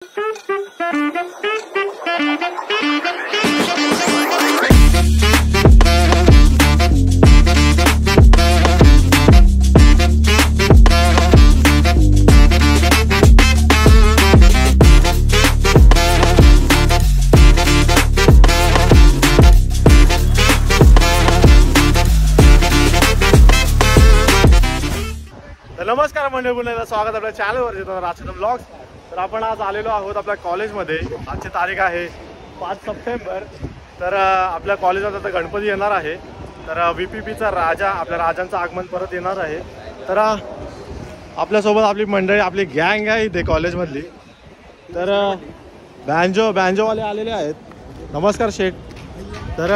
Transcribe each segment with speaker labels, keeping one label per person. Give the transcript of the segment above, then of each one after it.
Speaker 1: नमस्कार मंडळी, पुन्हा स्वागत आपल्या चॅनलवर राजचंद्र ब्लॉग्स। तर आपण आज आलेलो आहोत आपल्या कॉलेजमध्ये। आजची तारीख आहे 5 सप्टेंबर। तर आपल्या कॉलेजात आता गणपती येणार आहे। तर VPPचा राजा, आपल्या राजांचं आगमन परत येणार आहे। तर आपल्यासोबत आपली मंडळी, आपली गँग आहे इथे कॉलेजमधली। तर बँजोवाले आलेले आहेत। नमस्कार शेठ। तर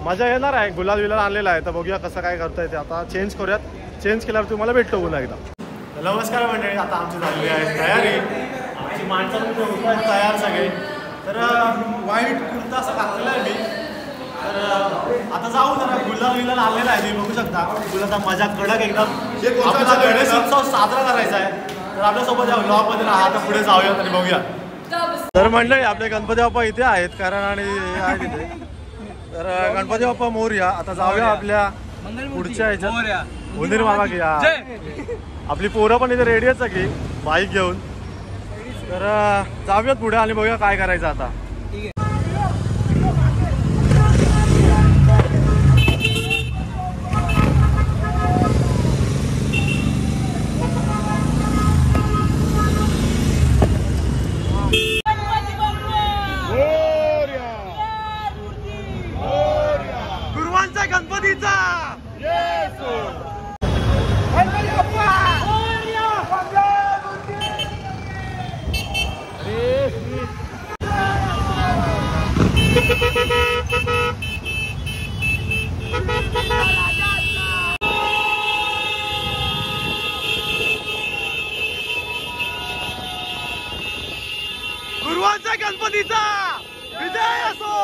Speaker 1: मजा येणार आहे, गुलाल विलाल आणलेला आहे। तर बघूया कसं काय करता येते। आता चेंज करूयात, चेंज केल्यावर तुम्हाला भेटतो पुन्हा एकदा। नमस्कार मंडळी, आता आमची झालेली आहे तयारी। आमची माणसं होत आहेत तयार सगळे। तर व्हाईट कुर्ता असा घातलेला आहे मी। तर आता जाऊ, जरा गुलाल विलाल आणलेला आहे, तुम्ही बघू शकता। गुलाचा मजा कडक एकदम। आपला गणेश उत्सव साजरा करायचा आहे। तर आपल्यासोबत या ब्लॉगमध्ये राहा। आता पुढे जाऊया आणि बघूया। तर मंडळी, आपले गणपती बाप्पा इथे आहेत कारण आणि आहे तिथे। तर गणपती बाप्पा मोरया। आता जाऊया आपल्या पुढच्या ह्याच्यात। उंदीर मामा घ्या, आपली पोरं पण इथे रेडी आहेत सगळी बाईक घेऊन। तर जाऊयात पुढे आणि बघूया काय करायचं आता। गुरुवांचा गणपतीचा गुरुवांचा गणपतीचा विजय असो।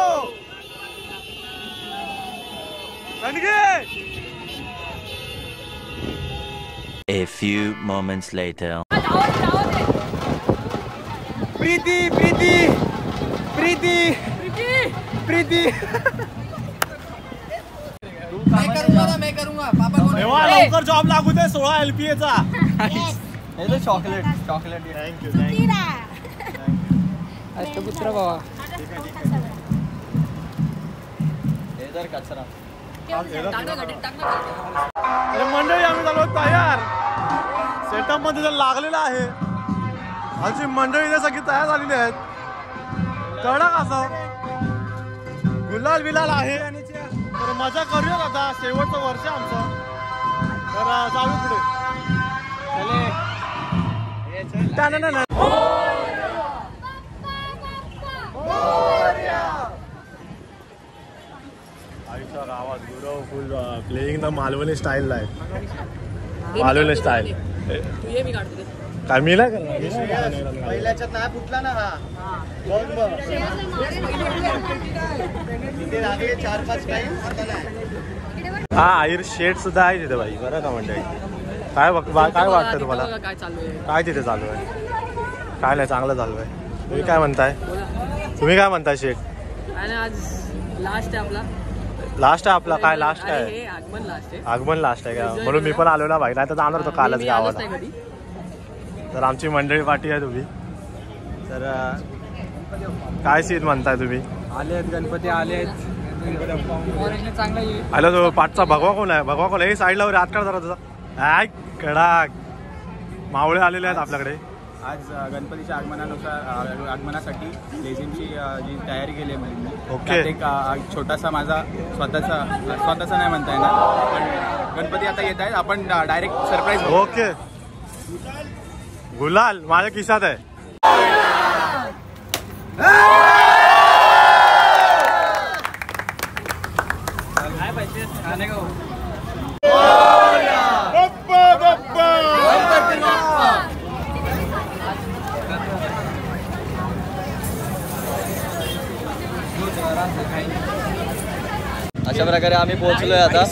Speaker 2: A few moments later.
Speaker 3: प्रीति प्रीति प्रीति प्रीति मैं करूंगा पापा को।
Speaker 1: लवकर जॉब लागू दे 16 LPA चा।
Speaker 3: हे तो चॉकलेट
Speaker 1: थँक्यू।
Speaker 3: अष्टपुत्र बाबा इधर कचरा।
Speaker 1: अरे मंडळी, आम्ही झालो तयार। सेटअप मध्ये जर लागलेला आहे। आमची मंडळी इथे सगळी तयार झालेली आहेत। कडक असं गुलाल बिलाल आहे। तर मजा करूया आता, शेवटचं वर्ष आमचं। तर जाऊ पुढे। आईच्या गावात गुरव फुल प्लेइंग द मालवणी स्टाईल आहे। मालवणी स्टाईल काय मी नाही करणार।
Speaker 3: पहिल्याच्यात नाही फुटला ना हा। लागले 4-5 टाइम आता नाही।
Speaker 1: हा आयर शेड सुद्धा आहे तिथे बाई, बरं का मंडळी। काय वाटतं तुम्हाला, काय तिथे चालू आहे? काय नाही, चांगलं चालू आहे। तुम्ही काय म्हणताय शेड? लास्ट आहे आपला। काय लास्ट आहे? आगमन लास्ट आहे का? म्हणून मी पण आलो ना बाई, नाही तर जाणार होतो कालच गावाला। तर आमची मंडळी पाठी आहे तुम्ही। तर काय सीन म्हणताय तुम्ही?
Speaker 3: आले आहेत गणपती, आले आहेत।
Speaker 1: आलो तो पाठचा भगवा कोण आहे? भगवा कोण? हे साईडला वर हात काढ जरा तुझा। काय कडक मावळे आलेले आहेत आपल्याकडे।
Speaker 3: आज गणपतीच्या आगमनासाठी लेझिमची जी तयारी केली आहे मी।
Speaker 1: ओके।
Speaker 3: एक छोटासा माझा स्वतःचा नाही म्हणता येणार, पण गणपती आता येत आहेत, आपण डायरेक्ट सरप्राईज।
Speaker 1: ओके। गुलाल माझ्या खिशात आहे।
Speaker 4: अशा प्रकारे आम्ही पोहोचलोय आता।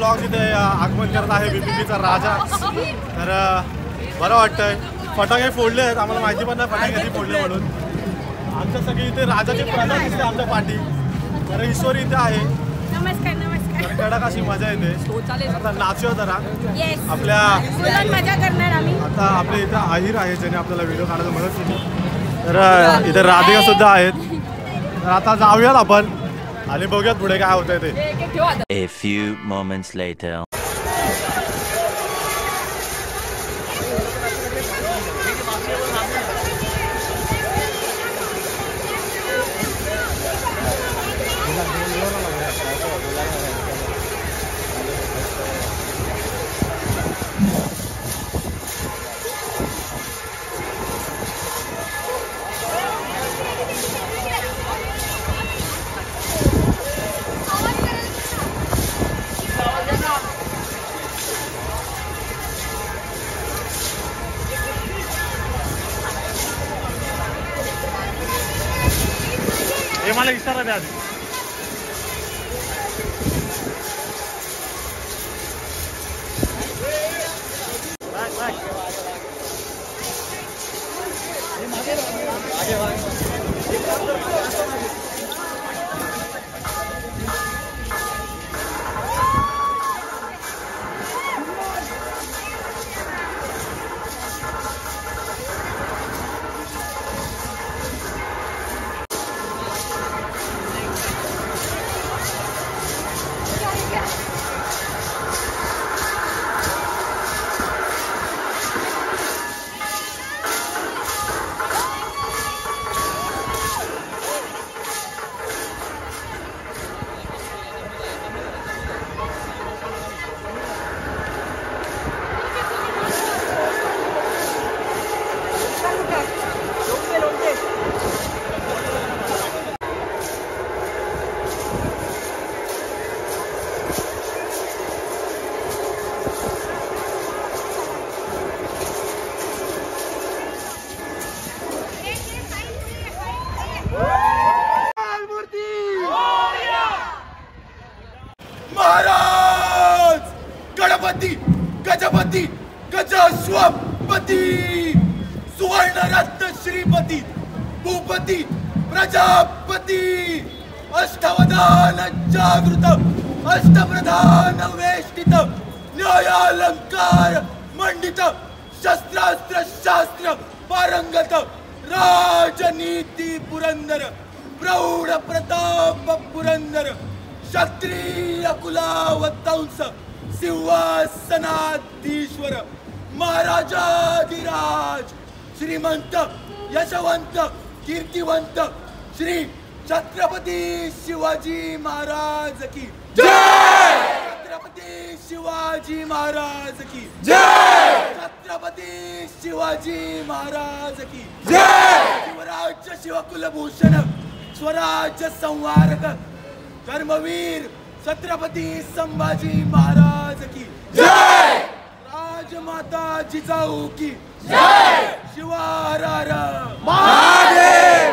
Speaker 1: ब्लॉग इथे आगमन करत आहे BPPचा राजा. तर बरं वाटतंय. फटाके फोडले आहेत, आम्हाला माहिती पण नाही फटाके कधी फोडले म्हणून. आमच्या सगळी इथे राजाची प्रजा दिसते आमच्या पाठी. तर ईश्वर इथे आहे.
Speaker 5: नमस्कार नमस्कार.
Speaker 1: तर कडक अशी मजा येते. आता नाचूया जरा
Speaker 5: येस
Speaker 1: आपल्या.
Speaker 5: मजा करणार आम्ही.
Speaker 1: आता आपल्या इथे आहिर आहे ज्याने आपल्याला व्हिडिओ काढायला मदत केली. तर इथे राधिका सुद्धा आहेत. तर आता जाऊयात आपण आणि बघूयात पुढे काय होतंय ते.
Speaker 2: A few moments later.
Speaker 1: हे मला इशारा द्या आधी.
Speaker 6: महाराज गणपती गजपती गजस्वपती सुवर्णरत्न श्रीपती भूपती प्रजापती अष्टवधान जागृत अष्टप्रधान वेष्टित न्यायालंकार मंडित शस्त्रास्त्र शास्त्र पारंगत राजनीती पुरंदर प्रौढ प्रताप पुरंदर क्षत्रिय कुलावतंस सिंहासनाधीश्वर महाराजाधिराज श्रीमंत यशवंत कीर्तिवंत श्री छत्रपती शिवाजी महाराज की जय. छत्रपती शिवाजी महाराज की जय. छत्रपती शिवाजी महाराज की जय. शिवराज्य शिवकुलभूषण स्वराज्य संवारक धर्मवीर छत्रपती संभाजी महाराज की जय. राजमाता जिजाऊ की जय. शिवारार महादेव.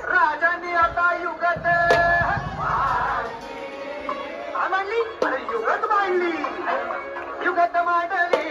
Speaker 6: राजाने आता युगत युगत मांडली युगत मांडली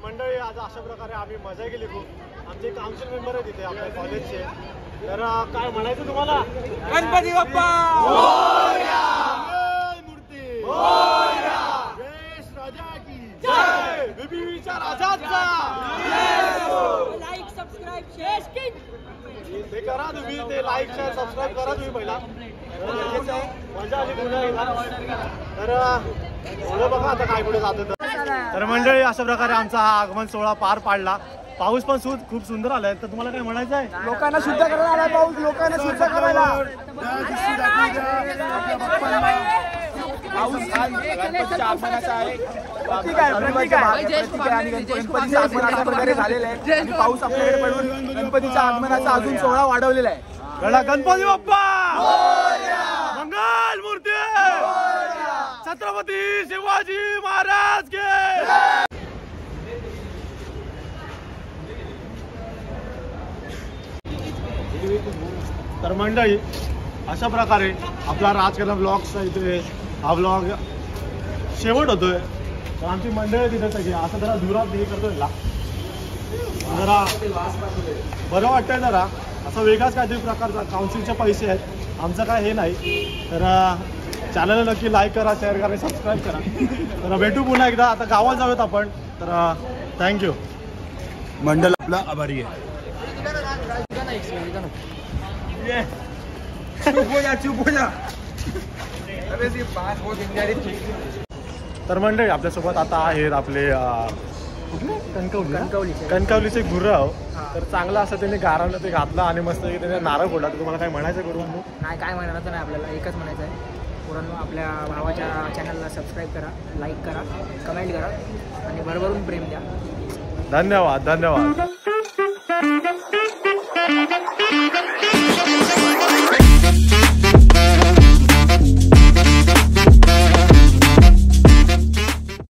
Speaker 1: मंडळी आज अशा प्रकारे आम्ही मजा केली खूप. आमचे काउन्सिल मेंबर आहेत इथे आपल्या कॉलेजचे. तर काय म्हणायचं तुम्हाला?
Speaker 3: गणपती बाप्पा
Speaker 1: मूर्ती गणेश राजा की जय. बीबीचा राजाचा
Speaker 5: लाईक सबस्क्राईब शेअर
Speaker 1: ते करा तुम्ही. ते लाईक शेअर सबस्क्राईब करा तुम्ही पहिला. मजा आली पुन्हा एकदा. तर पुढे बघा आता काय पुढे जातो. तर मंडळी अशा प्रकारे आमचा हा आगमन सोहळा पार पाडला. पाऊस पण खूप सुंदर आलाय. तर तुम्हाला काय म्हणायचं आहे?
Speaker 6: लोकांना शुद्ध करायला आलाय पाऊस. लोकांना शुद्ध करायला
Speaker 3: पाऊस हा गणपतीच्या आगमनाचा आहे. प्रतीक आहे आणि गणपतीचं आगमन अशा प्रकारे झालेलं आहे. आणि पाऊस आपल्याकडे पडून गणपतीच्या आगमनाचा अजून सोहळा वाढवलेला आहे.
Speaker 1: गणपती बाप्पा मंगल मूर्ती छत्रपती शिवाजी महाराज के. तर मंडळी अशा प्रकारे आपला राजकन्या ब्लॉगचा इथे हा ब्लॉग शेवट होतोय. तर आमची मंडळी तिथे सगळी असं जरा दुरात हे करतोय ना, जरा बरं वाटतंय. जरा असा वेगळाच काहीतरी प्रकारचा. काउन्सिलचे पैसे आहेत, आमचं काय हे नाही. तर चॅनलला नक्की लाईक करा, शेअर करा, सबस्क्राईब करा. तर भेटू पुन्हा एकदा. आता गावात जाऊयात आपण. तर थँक्यू.
Speaker 3: मंडळ आपला आभारी आहे.
Speaker 1: तर मंडळी आपल्यासोबत आता आहेत आपले कणकवलीचे गुरुराव. तर चांगलं असं त्यांनी गारानं ते घातलं आणि मस्त त्याने नारळ फोडला. तर तुम्हाला काय म्हणायचं गुरुवांनो?
Speaker 7: नाही काय म्हणायचं नाही, आपल्याला एकच म्हणायचं आहे. पुरांनो आपल्या भावाच्या चॅनलला सबस्क्राईब करा, लाईक करा, कमेंट करा आणि भरभरून प्रेम द्या.
Speaker 1: धन्यवाद.